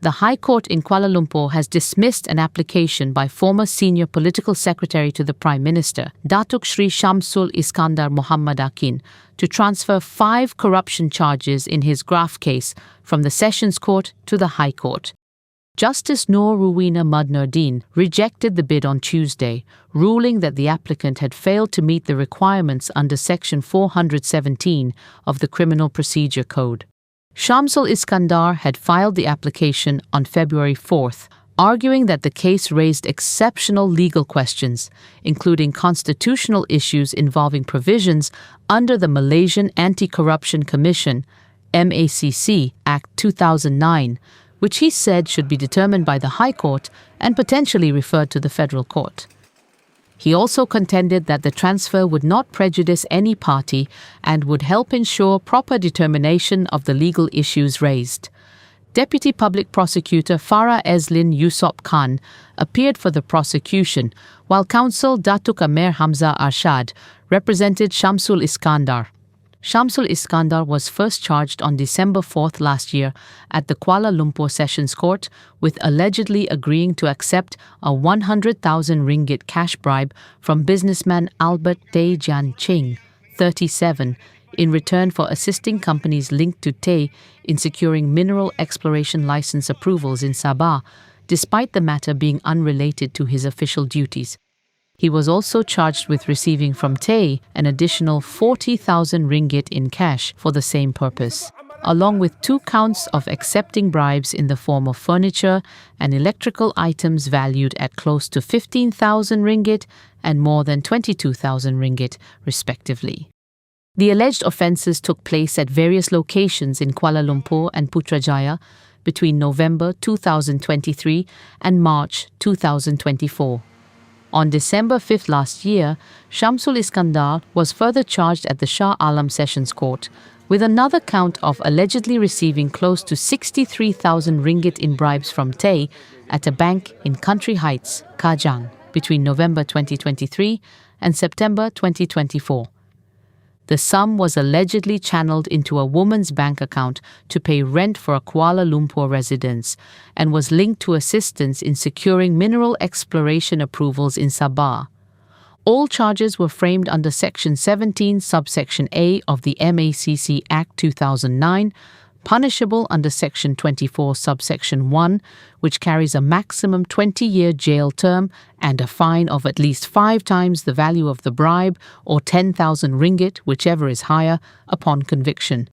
the High Court in Kuala Lumpur has dismissed an application by former senior political secretary to the Prime Minister, Datuk Sri Shamsul Iskandar Muhammad Akin, to transfer 5 corruption charges in his graft case from the Sessions Court to the High Court. Justice Noor Ruweena Mudnurdeen rejected the bid on Tuesday, ruling that the applicant had failed to meet the requirements under Section 417 of the Criminal Procedure Code. Shamsul Iskandar had filed the application on February 4th, arguing that the case raised exceptional legal questions, including constitutional issues involving provisions under the Malaysian Anti-Corruption Commission (MACC) Act 2009, which he said should be determined by the High Court and potentially referred to the Federal Court. He also contended that the transfer would not prejudice any party and would help ensure proper determination of the legal issues raised. Deputy Public Prosecutor Farah Eslin Yusop Khan appeared for the prosecution, while Counsel Datuk Amir Hamza Arshad represented Shamsul Iskandar. Shamsul Iskandar was first charged on December 4th last year at the Kuala Lumpur Sessions Court with allegedly agreeing to accept a 100,000 ringgit cash bribe from businessman Albert Tay Jian Ching, 37, in return for assisting companies linked to Tay in securing mineral exploration license approvals in Sabah, despite the matter being unrelated to his official duties. He was also charged with receiving from Tay an additional 40,000 ringgit in cash for the same purpose, along with 2 counts of accepting bribes in the form of furniture and electrical items valued at close to 15,000 ringgit and more than 22,000 ringgit, respectively. The alleged offences took place at various locations in Kuala Lumpur and Putrajaya between November 2023 and March 2024. On December 5th last year, Shamsul Iskandar was further charged at the Shah Alam Sessions Court with another count of allegedly receiving close to 63,000 ringgit in bribes from Tay at a bank in Country Heights, Kajang, between November 2023 and September 2024. The sum was allegedly channeled into a woman's bank account to pay rent for a Kuala Lumpur residence and was linked to assistance in securing mineral exploration approvals in Sabah. All charges were framed under Section 17, subsection A of the MACC Act 2009, punishable under Section 24, subsection 1, which carries a maximum 20-year jail term and a fine of at least 5 times the value of the bribe or 10,000 ringgit, whichever is higher, upon conviction.